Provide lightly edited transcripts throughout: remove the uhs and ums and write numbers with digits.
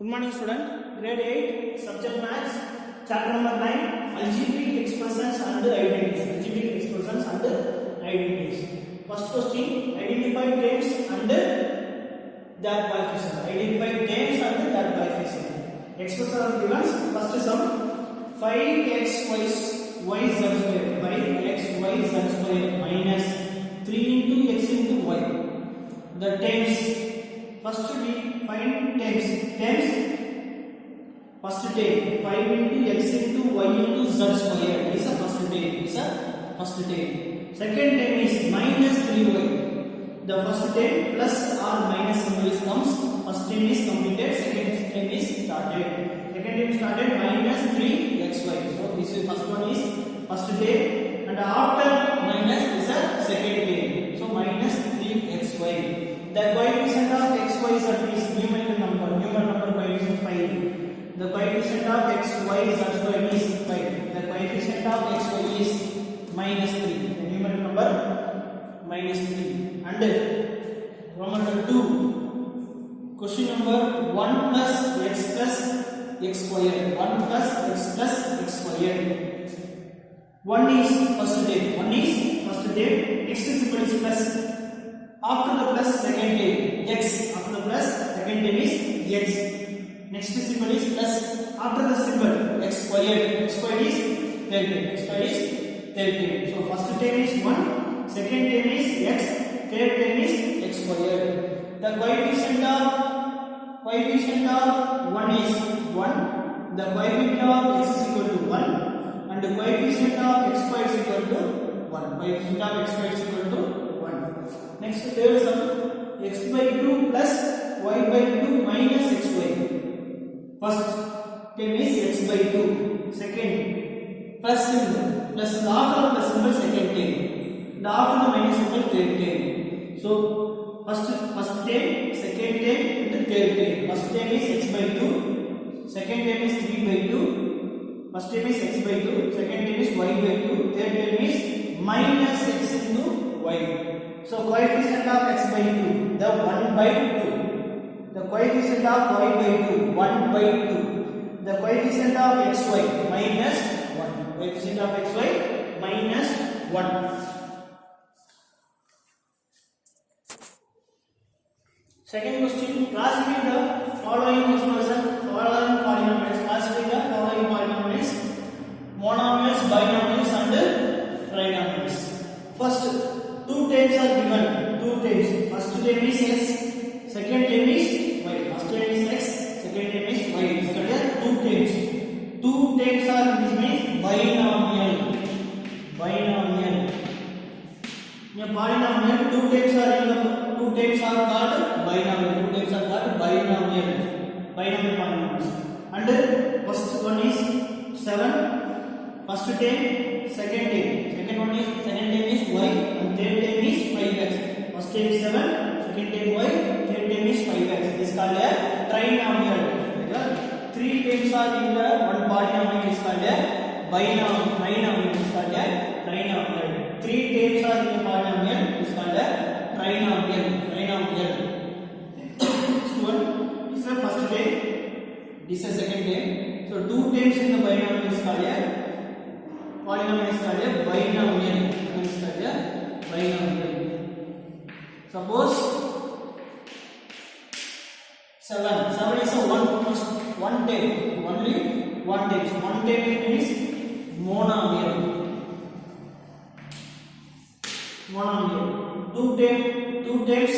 Good morning student, grade 8, subject maths, chapter number 9, algebraic expressions and identities. Algebraic expressions and identities. First question, identify terms and their coefficient. Identify terms and their coefficient. Expression are given. First sum, 5xy z square, 5xy z square minus 3 into x into y. The terms. First we find terms. First term 5 into x into y into z square is a first term. Second term is minus 3y. The first term plus or minus symbol comes. First term is completed. Second term is started. Minus 3xy. So this is first one is first term, and after minus is a second term. So minus 3xy. The coefficient of xy z is numerical number coefficient 5. The coefficient of xy z square is 5. The coefficient of xy is minus 3. The numerical number minus 3. And Roman number 2. Question number 1 plus x square. 1 plus x square. One is first term. Next symbol is plus. After the plus second term x. After the plus second term is x. Next symbol is plus. After the symbol x squared is third term. So first term is 1, second term is x, third term is x squared. The coefficient of 1 is 1. The coefficient of x is equal to 1, and the coefficient of x squared is equal to 1. Next third sum, x by 2 plus y by 2 minus xy. First term is x by 2. Second plus symbol, plus the after the symbol second term. The after the minus symbol third term. So first term, second term, and third term. First term is x by 2. Second term is 3 by 2. First term is x by 2. Second term is y by 2. Third term is minus x into y. So coefficient of x by 2, the 1 by 2. The coefficient of y by 2, 1 by 2. The coefficient of xy minus 1. Coefficient of xy minus 1. Second question, classify the following expression, following polynomials. Classify the following polynomials: monomials, binomials, and trinomials. First, two terms are given. First term is x, second term is y. First term is x, second term is y. These are two terms. Two terms are, this means binomial. In a polynomial, two terms are called binomial. Binomial polynomials. And first one is 7. First term, second term. Second term is y, and third term is 5x. First term is 7, second term y, third term is 5x. It is called a trinomial. Three terms are in the one polynomial is called a binomial. Trinomial is called a trinomial. Three terms are in the polynomial is called a trinomial. Next one is the first term. This is second term. So two terms in the binomial is called a polynomial is called a binomial. Suppose 7 is a one term, only one term. One term means monomial. Two terms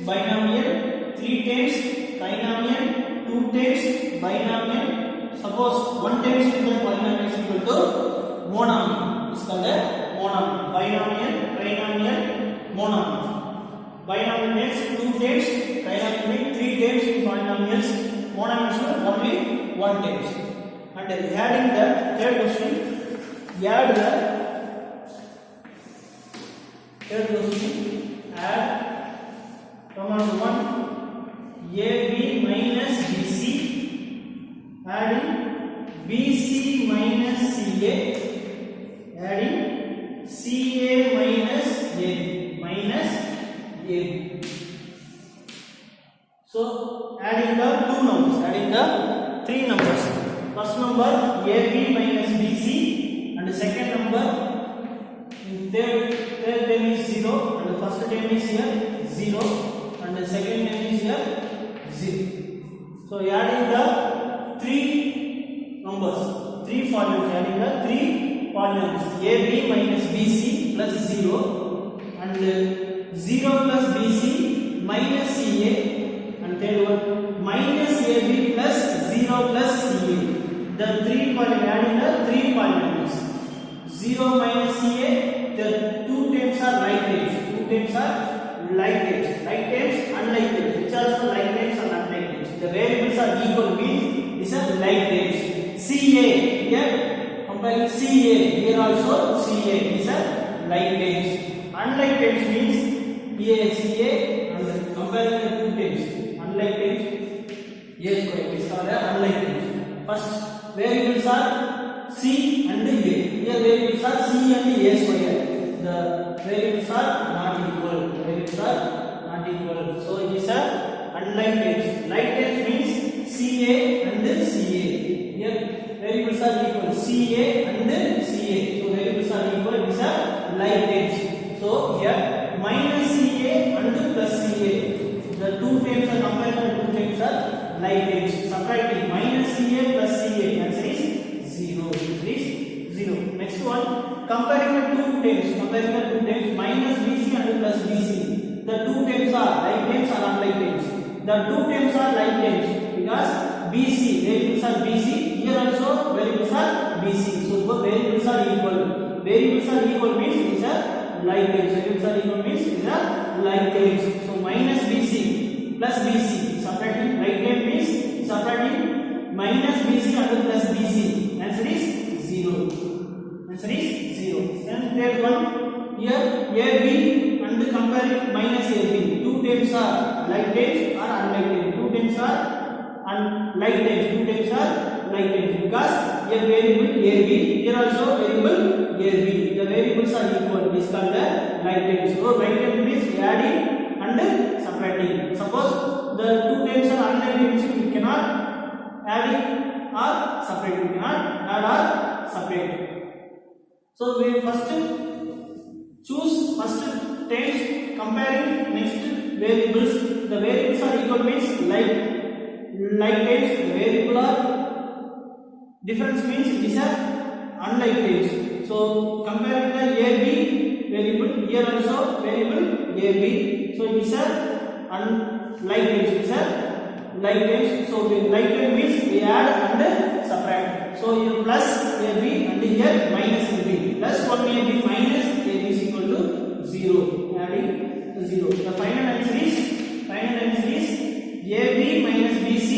binomial, three terms trinomial, two terms binomial. Suppose one term is equal to polynomial is equal to monomial. It's called a monomial. Binomial, trinomial, monomial. Binomial means two terms, trinomial means three terms in polynomials. Monomial means only one term. And adding the third question, add Roman 1 AB minus BC, adding BC minus CA, adding CA minus A. So adding the two numbers, adding the three numbers. First number AB minus BC, and second number third term is 0, and the first term is here 0, and the second term is here 0. So adding the three numbers, three polynomials, adding the three polynomials, AB minus BC plus 0, and 0 plus BC minus CA, and third one minus AB plus 0 plus CA. The three polynomials, adding the three polynomials, 0 minus CA, the two terms are like terms, two terms are like terms, unlike terms, which are the like terms and unlike terms. The variables are equal means these are like terms. CA, here comparing CA, here also CA, these are like terms. Unlike terms means here CA, and comparing the two terms, unlike terms, A square is called unlike terms. First variables are C and A. Here variables are C and A square. The variables are not equal. Variables are not equal. So it is a unlike terms. Like terms means CA and CA. Here variables are equal. CA and CA. So variables are equal. It is a like terms. So here minus CA and plus CA. The two terms are compared. The two terms are like terms. Subtracting minus CA plus CA. Answer is 0. Answer is 0. Next one, comparing the two terms, minus BC and plus BC. The two terms are like terms or unlike terms. The two terms are like terms because BC, variables are BC. Here also variables are BC. So both variables are equal. Variables are equal means it is a like terms. Variables are equal means it is a like terms. So minus BC plus BC. Subtracting like term means subtracting minus BC and plus BC. Answer is 0. Answer is 0. Then third one, here AB and comparing minus AB. Two terms are like terms or unlike terms. Two terms are unlike terms. Two terms are like terms because here variable AB, here also variable AB. The variables are equal. It is called the like terms. So like term means adding and subtracting. Suppose the two terms are unlike terms, you cannot add or separate. You cannot add or separate. So we first choose first terms, comparing next variables. The variables are equal means like terms. The variable are difference means it is a unlike terms. So comparing the AB variable, here also variable AB. So it is a unlike terms. It is a like terms. So like term means we add and subtract. So here plus AB and here minus AB. Plus 1AB minus AB is equal to 0. Adding 0. The final answer is AB minus BC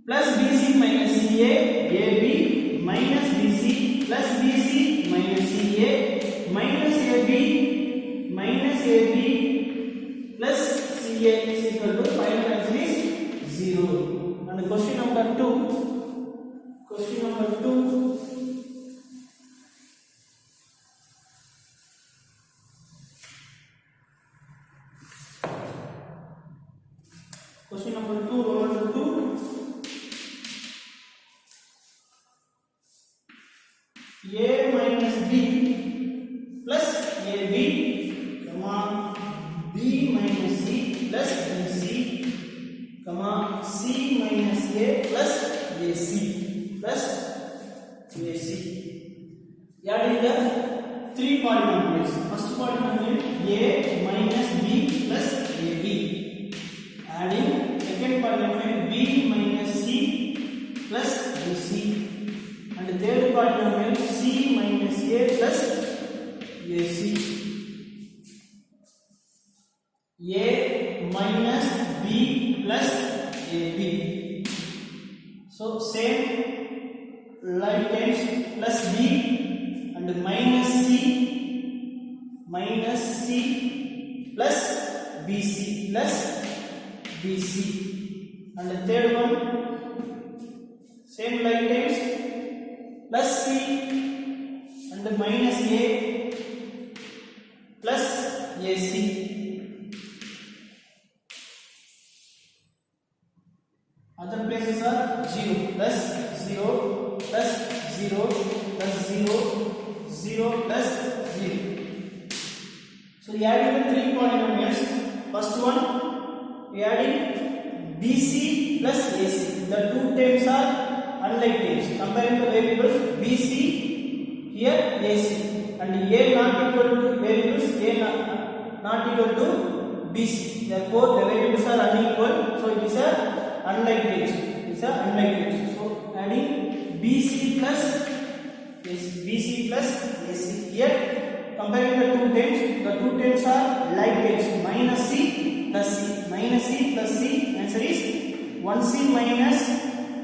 plus BC minus CA. AB minus BC plus BC minus CA minus AB plus CA is equal to final answer is 0. And question number 2. Question number 2. Question number 2, row number 2. A minus B plus AB, comma B minus C plus BC, comma C minus A plus AC plus AC. Adding the three polynomials. First polynomial A minus B plus AB. Adding second polynomial B minus C plus BC, and third polynomial C minus A plus AC. A minus B plus AB. So same like terms plus B and minus C plus BC plus BC, and the third one same like terms plus C and minus A plus AC. plus 0, 0 plus 0. So adding the three polynomials. First one, we adding BC plus AC. The two terms are unlike terms. Comparing the variables BC here AC and A not equal to variables A not equal to BC. Therefore, the variables are unequal. So it is a unlike terms. It is a unlike terms. So adding BC plus AC. BC plus AC. Here comparing the two terms are like terms. Minus C plus C. Minus C plus C. Answer is 1C minus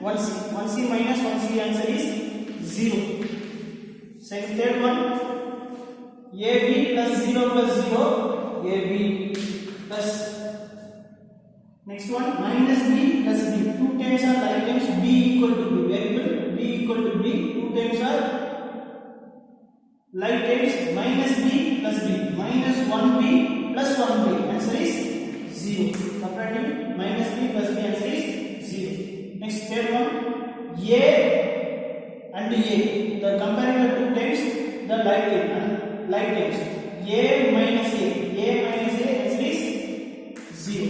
1C. 1C minus 1C. Answer is 0. Second, third one, AB plus 0 plus 0, AB plus, next one, minus B plus B. Two terms are like terms. B equal to B. Variable B equal to B. Two terms are like terms. Minus B plus B. Minus 1B plus 1B. Answer is 0. Subtracting minus B plus B. Answer is 0. Next, third one, A and A. The comparing the two terms, the like terms. A minus A. A minus A. Answer is 0.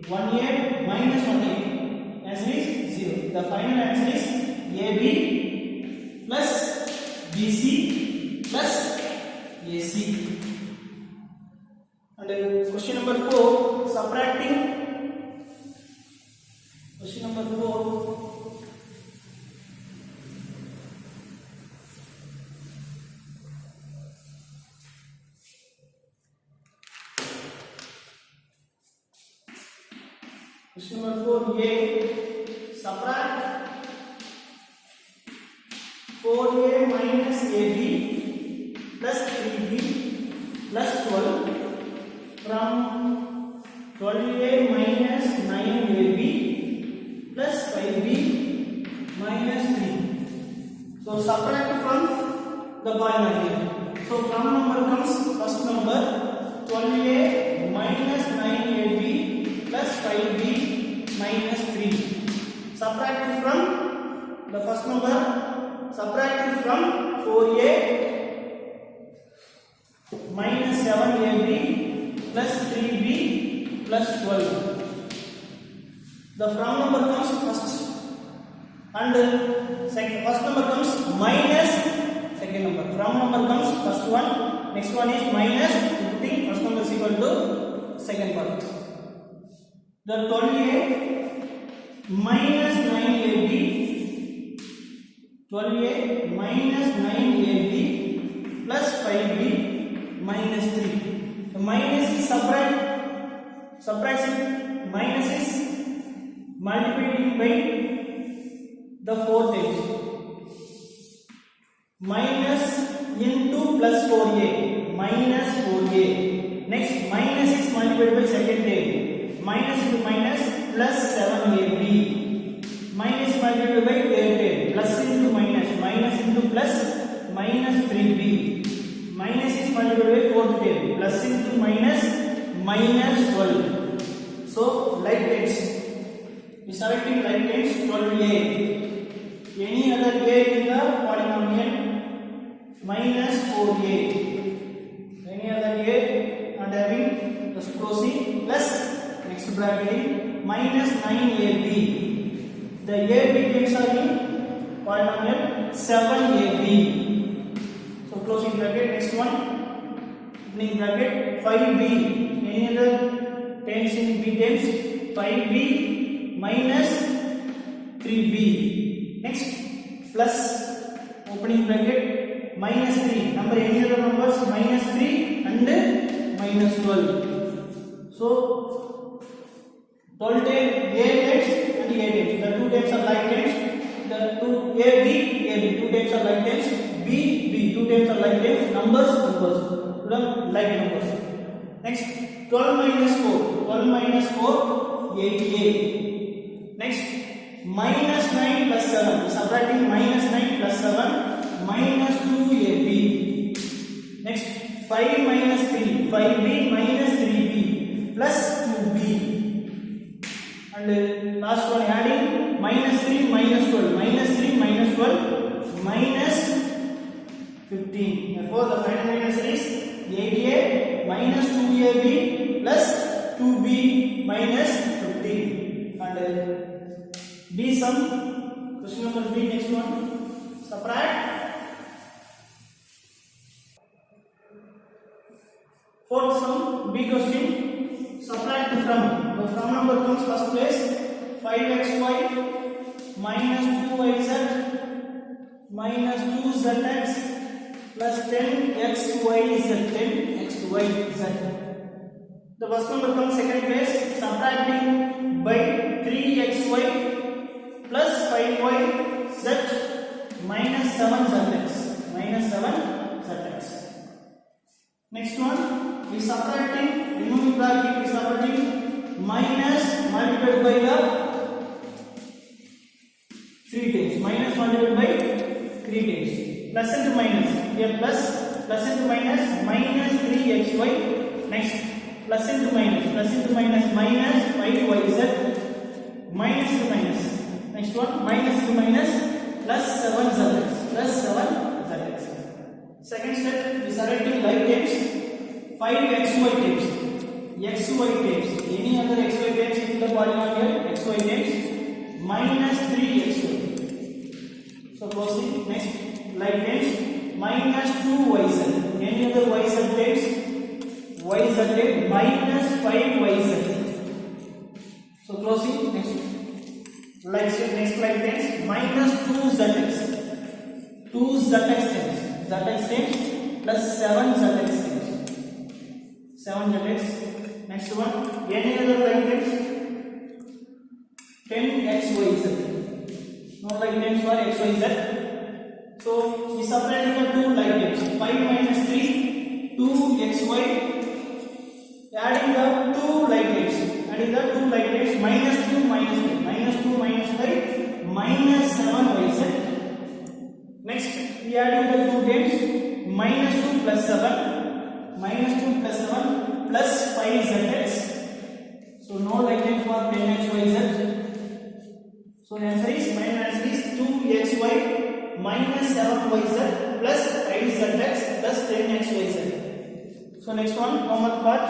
1A minus 1A. Answer is 0. The final answer is AB plus BC plus AC. And question number 4, subtracting. Question number 4. Question number 4A, subtract 4A minus AB plus 3B plus 12 from 12A minus 9AB plus 5B minus 3. So subtract from the polynomial. So from number comes first number 12A minus 9AB plus 5B minus 3. Subtract from the first number, subtract from 4A minus 7AB plus 3B plus 12. The from number comes first and second. First number comes minus second number. From number comes first one, next one is minus, putting first number is equal to second part. The 12A minus 9AB, 12A minus 9AB plus 5B minus 3. The minus is subtraction. Minus is multiplied by the 4 times. Minus into plus 4A, minus 4A. Next, minus is multiplied by second term. Minus into minus plus 7AB. Minus multiplied by third term. Plus into minus. Minus into plus minus 3B. Minus is multiplied by fourth term. Plus into minus minus 12. So like terms. We selecting like terms 12A. Any other A in the polynomial minus 4A. Any other A and having the proceed plus next bracketing minus 9AB. The AB terms are in polynomial 7AB. So closing bracket. Next one, opening bracket 5B. Any other terms in B terms? 5B minus 3B. Next, plus opening bracket minus 3. Number any other numbers? Minus 3 and minus 12. So 12 terms, A terms and A terms. The two terms are like terms. The two AB, two terms are like terms. B, two terms are like terms. Numbers. Like numbers. Next, 12 minus 4. 12 minus 4, 8A. Next, minus 9 plus 7. Subtracting minus 9 plus 7, minus 2AB. Next, 5 minus 3. 5B minus 3B plus 2B. And last one adding minus 3 minus 12. Minus 3 minus 12 minus 15. Therefore, the final answer is 8a minus 2ab plus 2b minus 15. And B sum, question number B, next one. Subtract. Fourth sum, B question. Subtract from. The from number comes first place. 5xy minus 2yz minus 2zx plus 10xyz. 10xyz. The first number comes second place. Subtracting by 3xy plus 5yz minus 7zx. Minus 7zx. Next one, we subtracting, removing bracket, we subtracting minus multiplied by the 3 times. Minus multiplied by 3 times. Plus into minus. Here plus into minus, minus 3xy. Next, plus into minus minus 5yz minus into minus. Next one, minus into minus plus 7zx. Plus 7zx. Second step, we selecting like terms. 5xy terms. xy terms. Any other xy terms in the polynomial xy terms minus 3xy. So closing. Next, like terms minus 2yz. Any other yz terms? Yz term minus 5yz. So closing. Next, next like terms minus 2zx. 2zx terms. Zx terms plus 7zx terms. 7zx. Next one, any other like terms? 10xyz. No like terms for xyz. So we separate the two like terms. 5 minus 3, 2xy. Adding the two like terms. Adding the two like terms. Minus 2 minus 5. Minus 2 minus 5. Minus 7yz. Next, we add the two terms. Minus 2 plus 7. Minus 2 plus 7 plus 5zx. So no like terms for 10xyz. So the answer is, my answer is 2xy minus 7yz plus 5zx plus 10xyz. So next one, homework part.